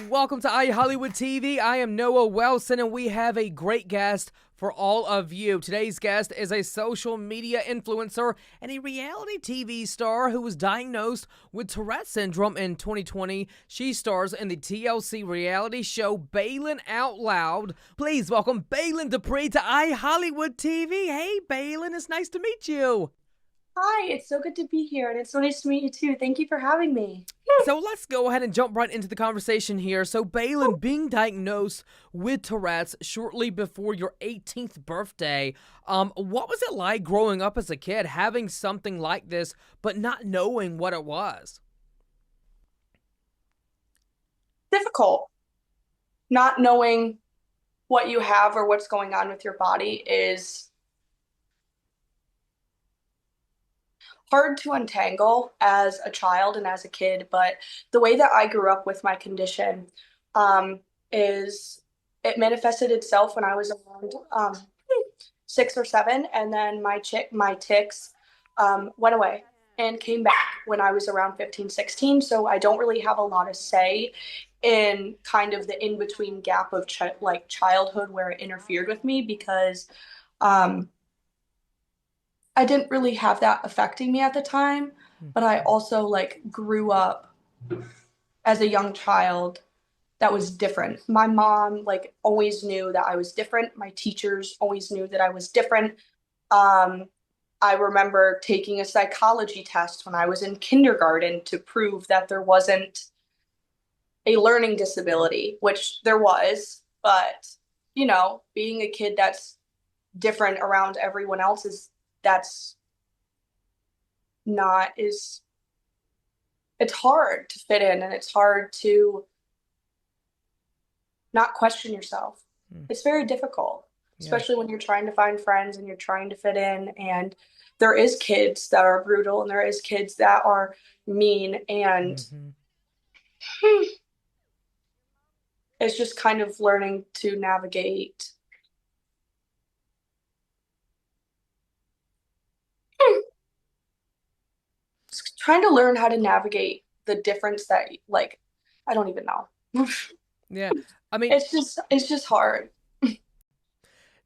Welcome to iHollywood TV. I am Noah Wilson, and we have a great guest for all of you. Today's guest is a social media influencer and a reality TV star who was diagnosed with Tourette syndrome in 2020. She stars in the TLC reality show Baylen Out Loud. Please welcome Baylen Dupree to iHollywood TV. Hey, Baylen, it's nice to meet you. Hi, it's so good to be here, and it's so nice to meet you too. Thank you for having me. So let's go ahead and jump right into the conversation here. So, Baylen, being diagnosed with Tourette's shortly before your 18th birthday, what was it like growing up as a kid, having something like this, but not knowing what it was? Difficult. Not knowing what you have or what's going on with your body is hard to untangle as a child and as a kid, but the way that I grew up with my condition is it manifested itself when I was around 6 or 7, and then my tics went away and came back when I was around 15, 16. So I don't really have a lot of say in kind of the in-between gap of childhood where it interfered with me because um, I didn't really have that affecting me at the time, but I also grew up as a young child that was different. My mom always knew that I was different. My teachers always knew that I was different. Um, I remember taking a psychology test when I was in kindergarten to prove that there wasn't a learning disability, which there was, but being a kid that's different around everyone else is that's not is it's hard to fit in, and it's hard to not question yourself. Hmm. It's very difficult, Yeah. especially when you're trying to find friends and you're trying to fit in, and there is kids that are brutal and there is kids that are mean, and Hmm. it's just kind of learning to navigate. It's trying to learn how to navigate the difference that I don't even know. Yeah. I mean, It's just hard.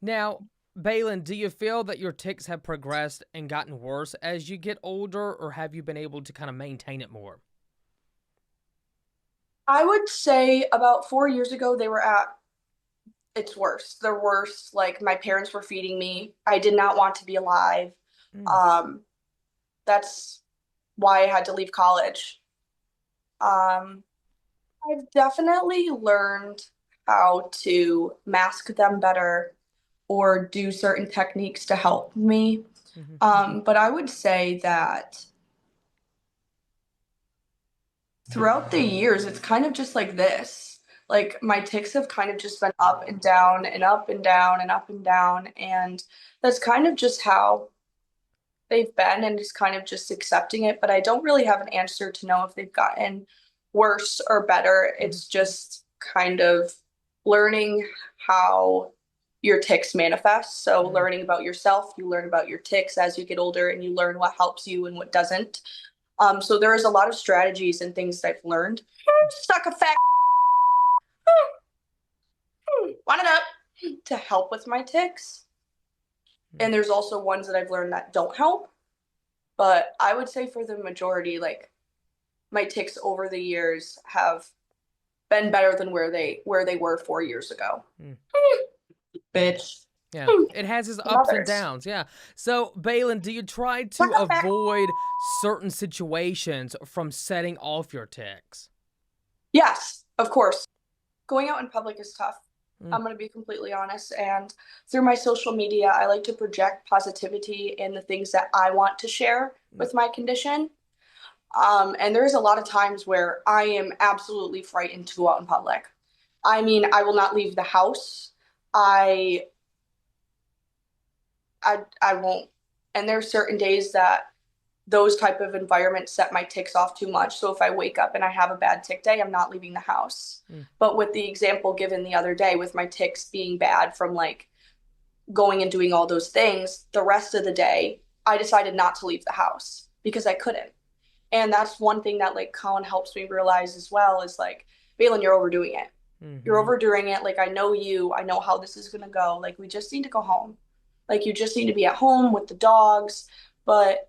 now, Baylen, do you feel that your tics have progressed and gotten worse as you get older, or have you been able to kind of maintain it more? I would say about 4 years ago they were at its worst. Their worst. Like, my parents were feeding me. I did not want to be alive. Mm. Um, that's why I had to leave college. Um, I've definitely learned how to mask them better or do certain techniques to help me. Hmm. But I would say that throughout the years, it's kind of just like this. Like, my ticks have kind of just been up and down and up and down and up and down. And that's kind of just how they've been, and just kind of just accepting it. But I don't really have an answer to know if they've gotten worse or better. It's just kind of learning how your ticks manifest. So, Hmm. learning about yourself, you learn about your ticks as you get older, and you learn what helps you and what doesn't. So there is a lot of strategies and things that I've learned. Suck a fat want it up to help with my ticks. And there's also ones that I've learned that don't help. But I would say for the majority, my ticks over the years have been better than where they were 4 years ago. Hmm. Bitch. Yeah, it has its ups and Mothers. downs. Yeah. So, Baylen, do you try Suck to a fat. avoid certain situations from setting off your ticks? Yes, of course. Going out in public is tough. Mm. I'm going to be completely honest. And through my social media, I like to project positivity in the things that I want to share Mm. with my condition. And there's a lot of times where I am absolutely frightened to go out in public. I mean, I will not leave the house. I I won't. And there's certain days that those type of environments set my ticks off too much. So if I wake up and I have a bad tick day, I'm not leaving the house. Mm. But with the example given the other day with my ticks being bad from going and doing all those things, the rest of the day I decided not to leave the house because I couldn't. And that's one thing that Colin helps me realize as well is Baylen, you're overdoing it. You're Mm-hmm. overdoing it. Like, I know you. I know how this is going to go. Like, we just need to go home. Like, you just need to be at home with the dogs. But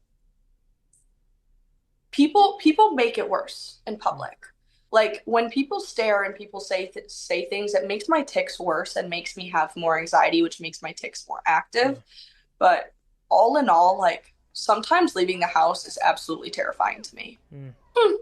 people make it worse in public. Like, when people stare and people say things, it makes my tics worse and makes me have more anxiety, which makes my tics more active. But all in all, like, sometimes leaving the house is absolutely terrifying to me. Mm. Hmm.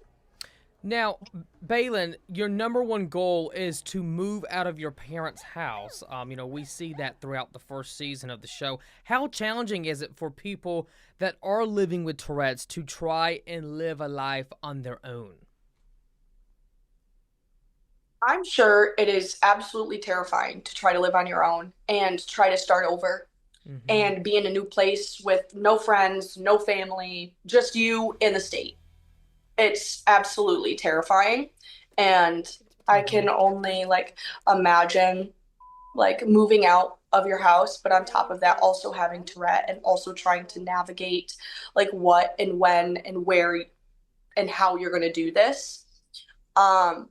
Now, Baylen, your number one goal is to move out of your parents' house. We see that throughout the first season of the show. How challenging is it for people that are living with Tourette's to try and live a life on their own? I'm sure it is absolutely terrifying to try to live on your own and try to start over Mm-hmm. and be in a new place with no friends, no family, just you in the state. It's absolutely terrifying. And I Mm-hmm. can only like imagine like moving out of your house, but on top of that, also having Tourette and also trying to navigate like what and when and where and how you're going to do this. Um,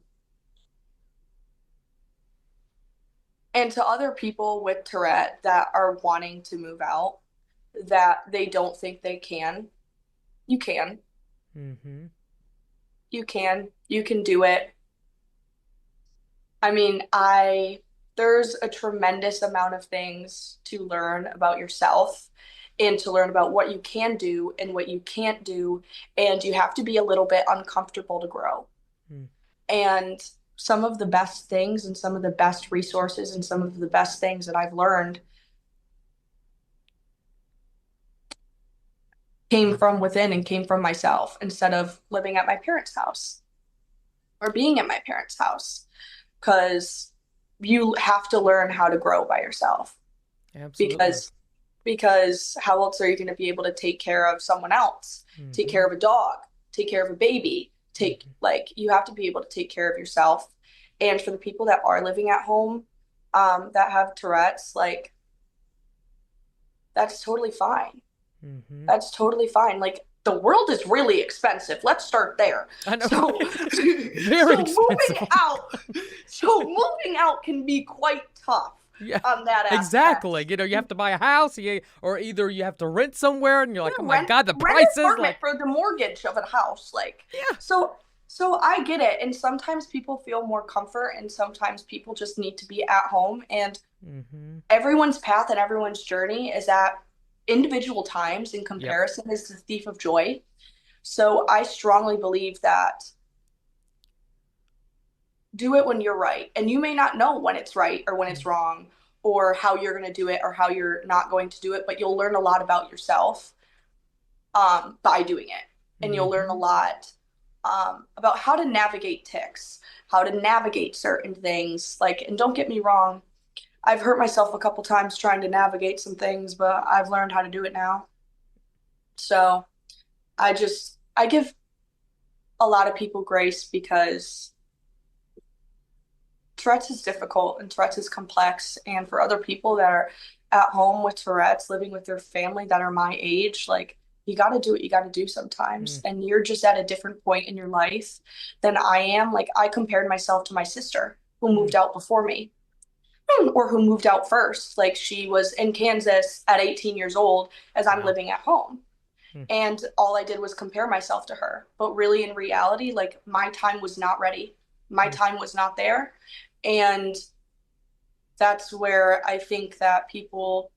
and to other people with Tourette that are wanting to move out, that they don't think they can, you can. Mm-hmm. You can. You can do it. I mean, I there's a tremendous amount of things to learn about yourself and to learn about what you can do and what you can't do. And you have to be a little bit uncomfortable to grow. And some of the best things and some of the best resources and some of the best things that I've learned came from within and came from myself instead of living at my parents' house or being at my parents' house. Because you have to learn how to grow by yourself. Absolutely. Because how else are you going to be able to take care of someone else, take Mm-hmm. care of a dog, take care of a baby, take Mm-hmm. like you have to be able to take care of yourself. And for the people that are living at home, that have Tourette's, like that's totally fine. Mm-hmm. That's totally fine. Like the world is really expensive. Let's start there. I know, So right? Very so expensive. moving out can be quite tough Yeah, on that exactly. aspect. You have to buy a house, or either you have to rent somewhere, and you're like, oh Yeah, my god, the rent an prices, apartment like, for the mortgage of a house. Like yeah. so I get it. And sometimes people feel more comfort and sometimes people just need to be at home. And Mm-hmm. everyone's path and everyone's journey is at individual times and Yep. comparison is the thief of joy. So I strongly believe that do it when you're right. And you may not know when it's right or when it's wrong or how you're going to do it or how you're not going to do it, but you'll learn a lot about yourself by doing it. And you'll learn a Mm-hmm. lot about how to navigate ticks, how to navigate certain things. Like, and don't get me wrong, I've hurt myself a couple times trying to navigate some things, but I've learned how to do it now. So I give a lot of people grace because Tourette's is difficult and Tourette's is complex. And for other people that are at home with Tourette's, living with their family that are my age, like you got to do what you got to do sometimes. Mm. And you're just at a different point in your life than I am. Like I compared myself to my sister who moved Mm. out before me or who moved out first. Like she was in Kansas at 18 years old as I'm Wow. living at home. Mm. And all I did was compare myself to her. But really, in reality, like my time was not ready. My Mm. time was not there. And that's where I think that people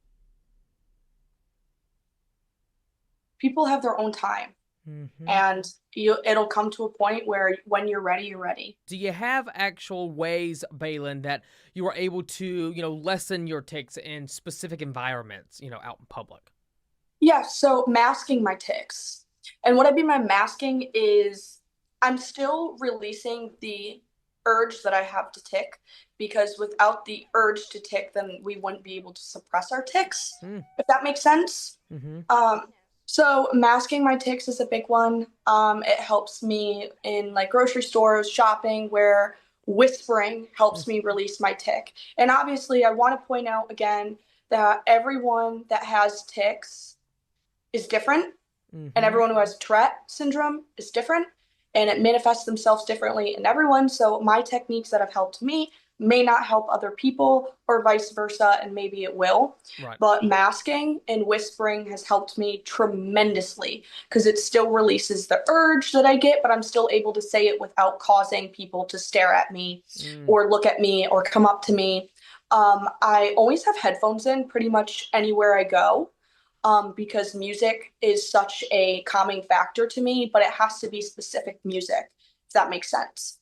have their own time. Mm-hmm. And it'll come to a point where when you're ready, you're ready. Do you have actual ways, Baylen, that you are able to, lessen your tics in specific environments, out in public? Yeah, so masking my tics. And what I mean by masking is I'm still releasing the urge that I have to tick because without the urge to tick, then we wouldn't be able to suppress our tics, Mm. if that makes sense. Mm-hmm. So masking my tics is a big one. It helps me in like grocery stores, shopping, where whispering helps me release my tic. And obviously, I want to point out again that everyone that has tics is different, and Mm-hmm. everyone who has Tourette syndrome is different. and it manifests themselves differently in everyone. So my techniques that have helped me may not help other people or vice versa, and maybe it will. Right. But masking and whispering has helped me tremendously because it still releases the urge that I get, but I'm still able to say it without causing people to stare at me Mm. or look at me or come up to me. I always have headphones in pretty much anywhere I go, because music is such a calming factor to me, but it has to be specific music, if that makes sense.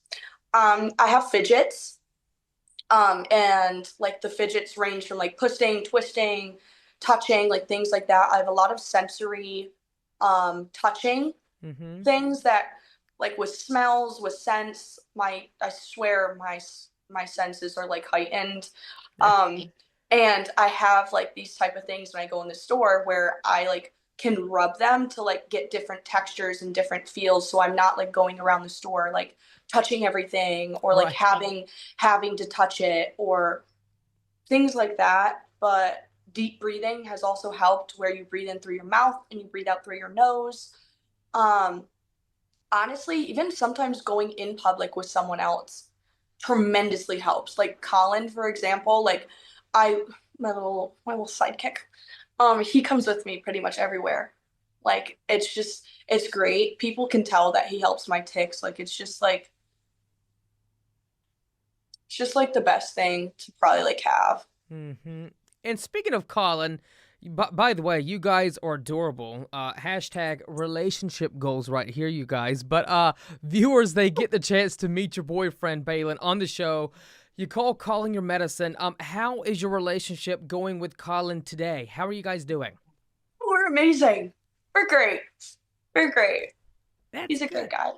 I have fidgets, and like the fidgets range from like pushing, twisting, touching, like things like that. I have a lot of sensory touching Mm-hmm. things that, like with smells, with scents, I swear my senses are like heightened. Um and I have like these type of things when I go in the store where I like can rub them to like get different textures and different feels, so I'm not like going around the store like touching everything or like Right. having to touch it or things like that. But deep breathing has also helped, where you breathe in through your mouth and you breathe out through your nose. um Honestly, even sometimes going in public with someone else tremendously helps. Like Colin, for example, like I my little sidekick, he comes with me pretty much everywhere. Like it's great. People can tell that he helps my ticks. Like it's just like the best thing to probably like have. Mm-hmm. And speaking of Colin, by the way, you guys are adorable. Hashtag relationship goals right here, you guys. But viewers, they get the chance to meet your boyfriend Baylen on the show. You call Colin your medicine. How is your relationship going with Colin today? How are you guys doing? We're amazing. We're great. We're great. That's He's a great good. guy.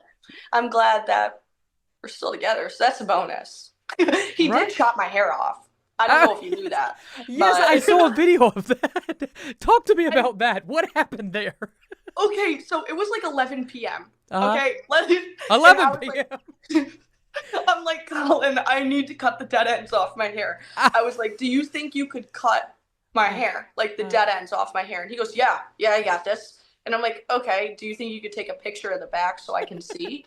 I'm glad that we're still together, so that's a bonus. He did Right? chop my hair off. I don't Uh, know if you knew that, yes, but I saw a video of that. Talk to me and, about that. What happened there? okay, so it was like 11 p.m. Uh-huh. Okay, and I 11 was p.m. like, I'm like, Colin, I need to cut the dead ends off my hair. I was like, do you think you could cut my hair, like the dead ends off my hair? And he goes, yeah, yeah, I got this. And I'm like, okay, do you think you could take a picture of the back so I can see?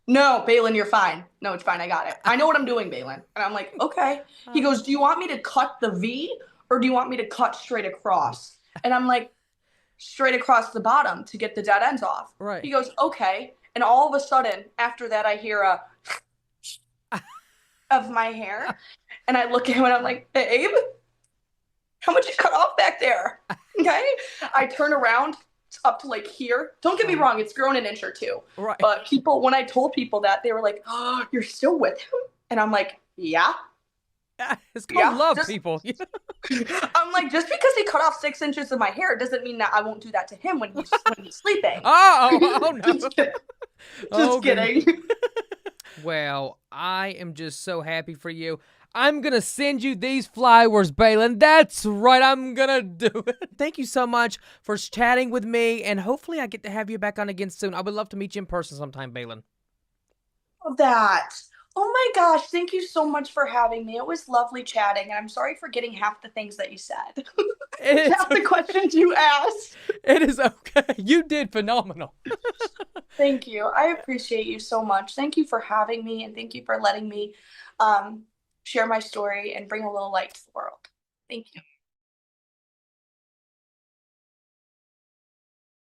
No, Baylen, you're fine. No, it's fine. I got it. I know what I'm doing, Baylen. And I'm like, okay. He goes, do you want me to cut the V or do you want me to cut straight across? And I'm like, straight across the bottom to get the dead ends off. Right. He goes, okay. And all of a sudden, after that, I hear a of my hair. And I look at him and I'm like, Abe, how much you cut off back there? Okay. I turn around, it's up to like here. Don't get me wrong, it's grown an inch or two. Right. But people, when I told people that, they were like, oh, you're still with him? And I'm like, yeah, It's called yeah. love, Just people. I'm like, just because he cut off 6 inches of my hair doesn't mean that I won't do that to him when he's sleeping. Oh Just no. kidding. Oh Just goodness. kidding. Well, I am just so happy for you. I'm gonna send you these flowers, Baylen. That's right, I'm gonna do it. Thank you so much for chatting with me, and hopefully I get to have you back on again soon. I would love to meet you in person sometime, Baylen. That. Oh my gosh, thank you so much for having me. It was lovely chatting, and I'm sorry for getting half the things that you said. It's Half the questions you asked. it is okay. You did phenomenal. Thank you. I appreciate you so much. Thank you for having me, and thank you for letting me um, share my story and bring a little light to the world. Thank you.